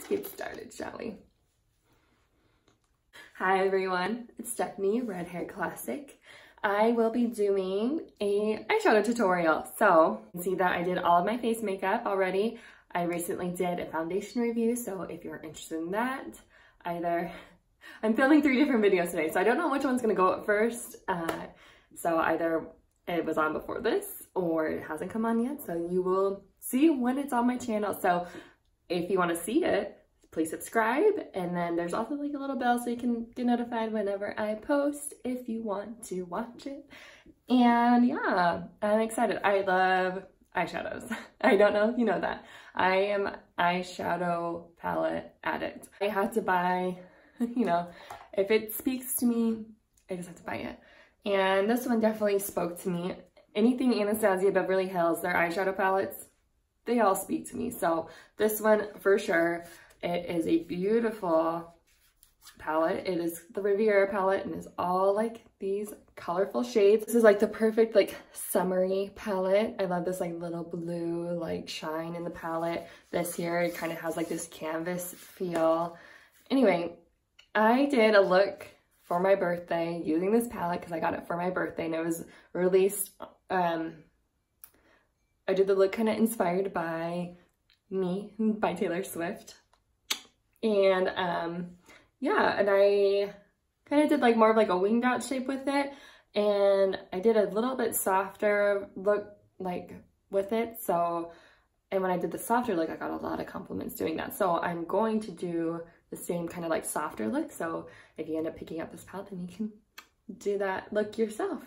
let's get started, shall we? Hi everyone, it's Stephanie, Red Hair Classic. I will be doing a eyeshadow tutorial. So, you can see that I did all of my face makeup already. I recently did a foundation review, so if you're interested in that, I'm filming 3 different videos today, so I don't know which one's gonna go up first. So either it was on before this, or it hasn't come on yet, so you will see when it's on my channel. So if you wanna see it, please subscribe, and then there's also like a little bell so you can get notified whenever I post if you want to watch it. And yeah, I'm excited. I love eyeshadows. I don't know if you know that. I am eyeshadow palette addict. I had to buy, you know, if it speaks to me, I just have to buy it. And this one definitely spoke to me. Anything Anastasia Beverly Hills, their eyeshadow palettes, they all speak to me. So this one for sure. It is a beautiful palette. It is the Riviera palette and is all like these colorful shades. This is like the perfect like summery palette. I love this like little blue like shine in the palette. This here, it kind of has like this canvas feel. Anyway, I did a look for my birthday using this palette because I got it for my birthday and it was released. I did the look kind of inspired by Me by Taylor Swift. And yeah, and I kind of did like more of like a winged out shape with it, and I did a little bit softer look like with it. So, and when I did the softer look, I got a lot of compliments doing that. So I'm going to do the same kind of like softer look. So if you end up picking up this palette, then you can do that look yourself.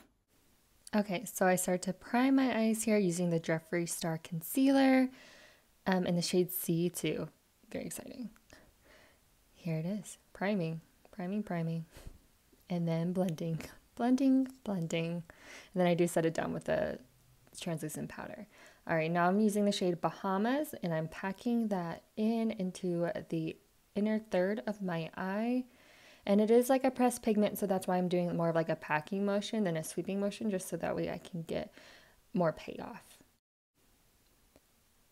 Okay, so I start to prime my eyes here using the Jeffree Star Concealer in the shade C2. Very exciting. Here it is, priming, and then blending. And then I do set it down with the translucent powder. All right, now I'm using the shade Bahamas, and I'm packing that into the inner third of my eye. And it is like a pressed pigment, so that's why I'm doing more of like a packing motion than a sweeping motion, just so that way I can get more payoff.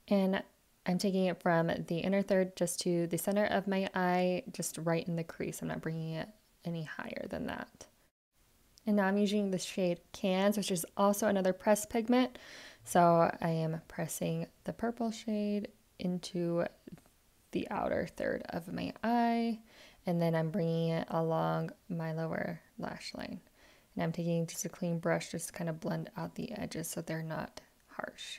And I'm taking it from the inner third just to the center of my eye, just right in the crease. I'm not bringing it any higher than that. And now I'm using the shade Cans, which is also another pressed pigment. So I am pressing the purple shade into the outer third of my eye, and then I'm bringing it along my lower lash line. And I'm taking just a clean brush just to kind of blend out the edges so they're not harsh.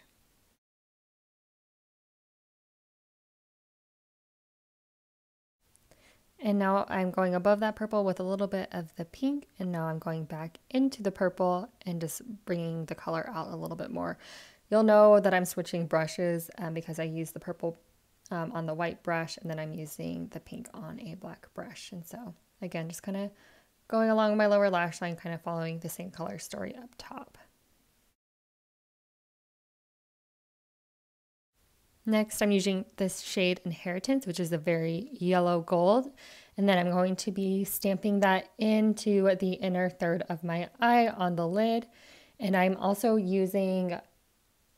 And now I'm going above that purple with a little bit of the pink, and now I'm going back into the purple and just bringing the color out a little bit more. You'll know that I'm switching brushes because I use the purple on the white brush, and then I'm using the pink on a black brush. And so again, just kind of going along my lower lash line, kind of following the same color story up top. Next, I'm using this shade Inheritance, which is a very yellow gold. And then I'm going to be stamping that into the inner third of my eye on the lid. And I'm also using,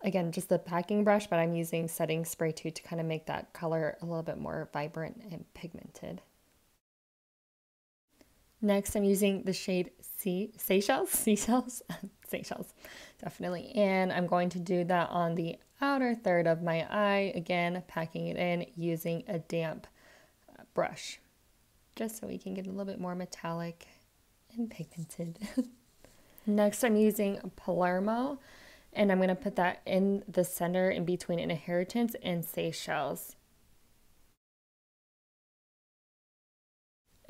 again, just the packing brush, but I'm using setting spray too to kind of make that color a little bit more vibrant and pigmented. Next, I'm using the shade Seychelles, definitely. And I'm going to do that on the outer third of my eye, again, packing it in using a damp brush, just so we can get a little bit more metallic and pigmented. Next, I'm using Palermo, and I'm going to put that in the center in between Inheritance and Seychelles.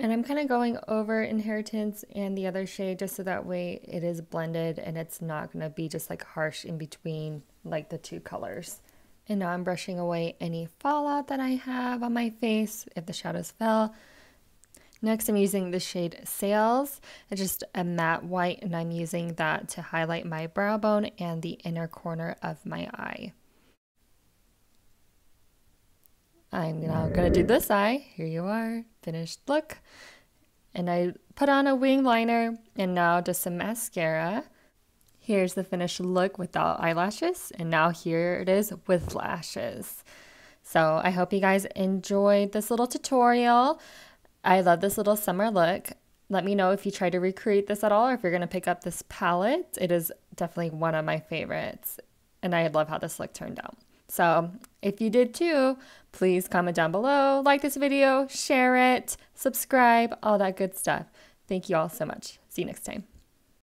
And I'm kind of going over Inheritance and the other shade just so that way it is blended and it's not going to be just like harsh in between like the two colors. And now I'm brushing away any fallout that I have on my face if the shadows fell. Next, I'm using the shade Sails. It's just a matte white, and I'm using that to highlight my brow bone and the inner corner of my eye. I'm now going to do this eye. Here you are, finished look. And I put on a wing liner and now just some mascara. Here's the finished look without eyelashes, and now here it is with lashes. So I hope you guys enjoyed this little tutorial. I love this little summer look. Let me know if you try to recreate this at all or if you're going to pick up this palette. It is definitely one of my favorites. And I love how this look turned out. So if you did too, please comment down below, like this video, share it, subscribe, all that good stuff. Thank you all so much. See you next time.